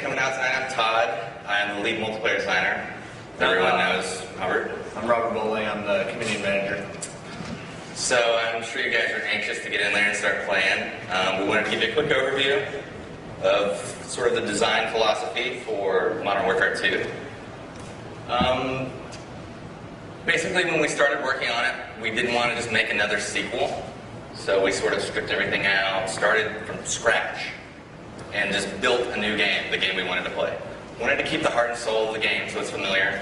coming out tonight. I'm Todd. I'm the lead multiplayer designer. Everyone knows Robert. I'm Robert Bowling. I'm the community manager. So I'm sure you guys are anxious to get in there and start playing. We wanted to give you a quick overview of sort of the design philosophy for Modern Warfare 2. Basically, when we started working on it, we didn't want to just make another sequel. So we sort of stripped everything out, started from scratch, and just built a new game, the game we wanted to play. We wanted to keep the heart and soul of the game so it's familiar,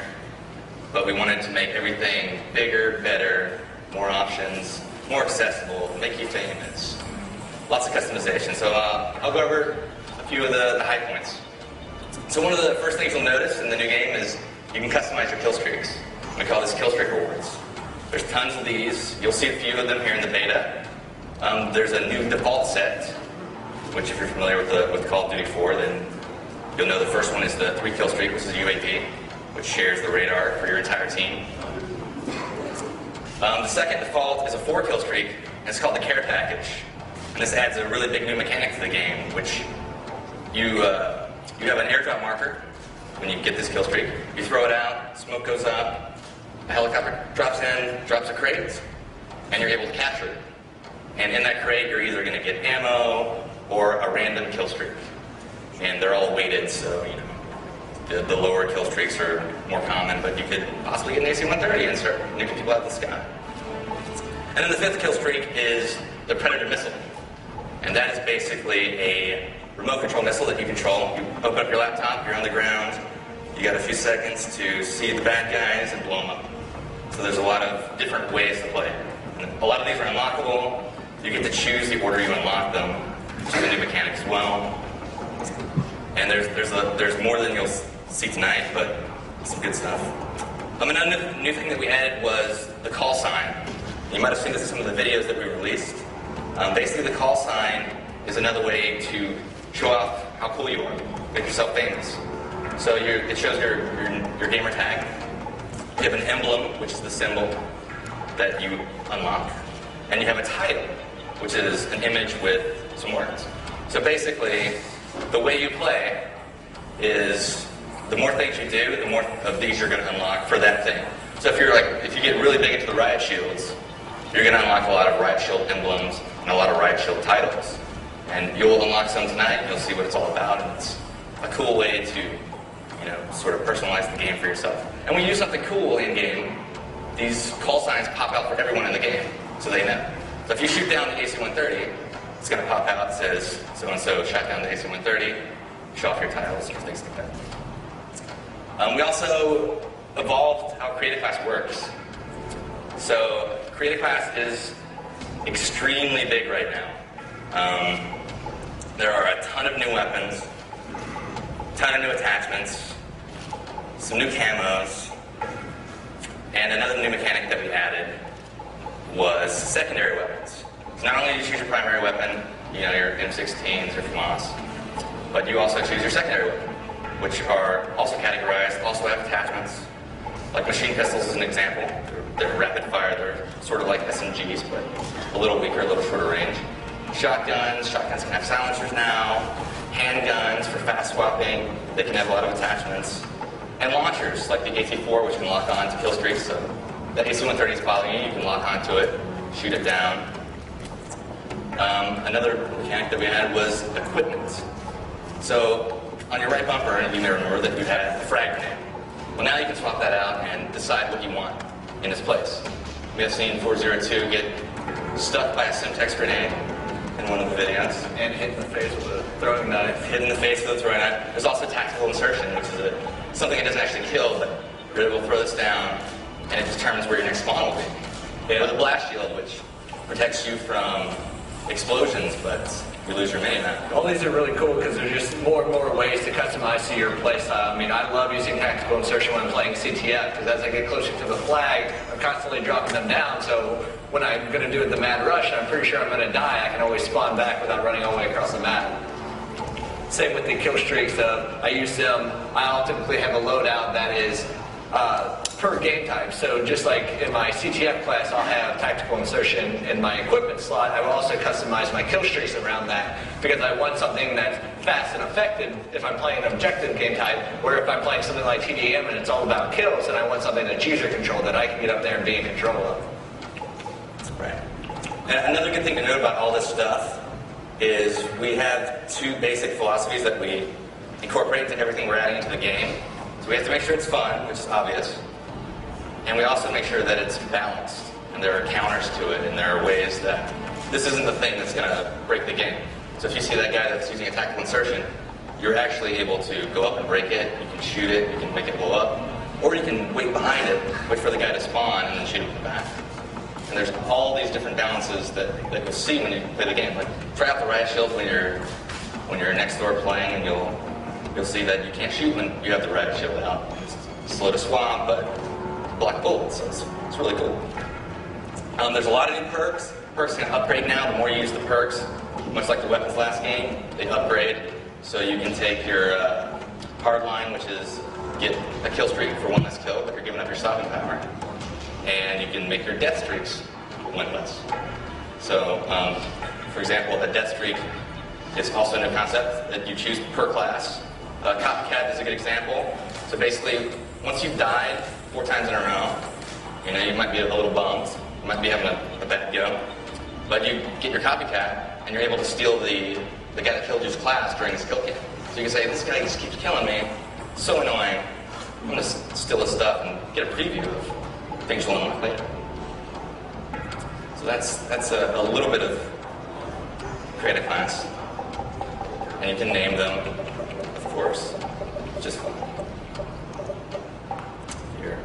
but we wanted to make everything bigger, better, more options, more accessible, make you famous. Lots of customization. So I'll go over a few of the high points. So one of the first things you'll notice in the new game is you can customize your kill streaks. We call this kill streak rewards. There's tons of these. You'll see a few of them here in the beta. There's a new default set, which if you're familiar with Call of Duty 4, then you'll know the first one is the 3 kill streak, which is UAV, which shares the radar for your entire team. The second default is a 4 kill streak, and it's called the care package. And this adds a really big new mechanic to the game, which you have an airdrop marker when you get this kill streak. You throw it out, smoke goes up, a helicopter drops in, drops a crate, and you're able to capture it. And in that crate, you're either going to get ammo or a random kill streak. And they're all weighted, so the lower kill streaks are more common, but you could possibly get an AC-130 and start nuking people out of the sky. And then the 5th kill streak is the Predator missile. And that is basically a remote control missile that you control. You open up your laptop, you're on the ground, you got a few seconds to see the bad guys and blow them up. So there's a lot of different ways to play. And a lot of these are unlockable. You get to choose the order you unlock them, which is a new mechanic as well. And there's more than you'll see tonight, but some good stuff. Another new thing that we added was the call sign. You might have seen this in some of the videos that we released. Basically, the call sign is another way to show off how cool you are, make yourself famous. So it shows your gamer tag. You have an emblem, which is the symbol that you unlock, and you have a title, which is an image with some words. So basically, the way you play is the more things you do, the more of these you're going to unlock for that thing. So if you get really big into the riot shields, you're going to unlock a lot of riot shield emblems and a lot of riot shield titles. And you'll unlock some tonight, and you'll see what it's all about, and it's a cool way to, sort of personalize the game for yourself. And when you do something cool in-game, these call signs pop out for everyone in the game, so they know. So if you shoot down the AC-130, it's going to pop out that says, so-and-so shot down the AC-130, show off your titles and things like that. We also evolved how Creative Class works. So Creative Class is extremely big right now. There are a ton of new weapons, a ton of new attachments, some new camos, and another new mechanic that we added was secondary weapons. So not only do you choose your primary weapon, your M16s or FAMAS, but you also choose your secondary weapon, which are also categorized, also have attachments. Like machine pistols is an example. They're rapid fire, they're sort of like SMGs, but a little weaker, a little shorter range. Shotguns can have silencers now. Handguns for fast swapping, they can have a lot of attachments. And launchers, like the AT-4, which can lock on to kill streaks. So the AC-130 is following you, you can lock onto it, shoot it down. Another mechanic that we had was equipment. So on your right bumper, you may remember that you had a frag grenade. Well, now you can swap that out and decide what you want in its place. We have seen 402 get stuck by a Semtex grenade in one of the videos. And hit in the face with a throwing knife. Hit in the face with a throwing knife. There's also tactical insertion, which is something that doesn't actually kill, but you're able to throw this down, and it determines where your next spawn will be. With a blast shield, which protects you from explosions, but you lose your mini-map. All these are really cool because there's just more and more ways to customize to your playstyle. I love using tactical insertion when I'm playing CTF because as I get closer to the flag, I'm constantly dropping them down. So when I'm going to do the mad rush, I'm pretty sure I'm going to die. I can always spawn back without running all the way across the map. Same with the kill streaks. I use them. I'll typically have a loadout that is per game type. So just like in my CTF class, I'll have tactical insertion in my equipment slot. I will also customize my kill streaks around that because I want something that's fast and effective if I'm playing an objective game type, or if I'm playing something like TDM and it's all about kills, and I want something that's user controlled that I can get up there and be in control of. Right. And another good thing to note about all this stuff is we have two basic philosophies that we incorporate into everything we're adding into the game. So we have to make sure it's fun, which is obvious, and we also make sure that it's balanced, and there are counters to it, and there are ways that this isn't the thing that's going to break the game. So if you see that guy that's using a tactical insertion, you're actually able to go up and break it, you can shoot it, you can make it blow up, or you can wait behind it, wait for the guy to spawn, and then shoot him in the back. And there's all these different balances that you'll see when you play the game. Like, try out the riot shield when you're next door playing, and you'll see that you can't shoot when you have the riot shield out. It's slow to swamp, but block bullets, so it's really cool. There's a lot of new perks. Perks can upgrade now. The more you use the perks, much like the weapons last game, they upgrade. So you can take your hard line, which is get a kill streak for one less kill, but you're giving up your stopping power. And you can make your death streaks one less. So, for example, a death streak is also a new concept that you choose per class. Copycat is a good example. So basically, once you've died 4 times in a row, you might be a little bummed, you might be having a bad go, but you get your copycat, and you're able to steal the guy that killed you's class during his kill cam. So you can say, this guy just keeps killing me, it's so annoying, I'm going to steal his stuff and get a preview of things you'll unlock later. So that's a little bit of create a class, and you can name them, of course, just fun. Here.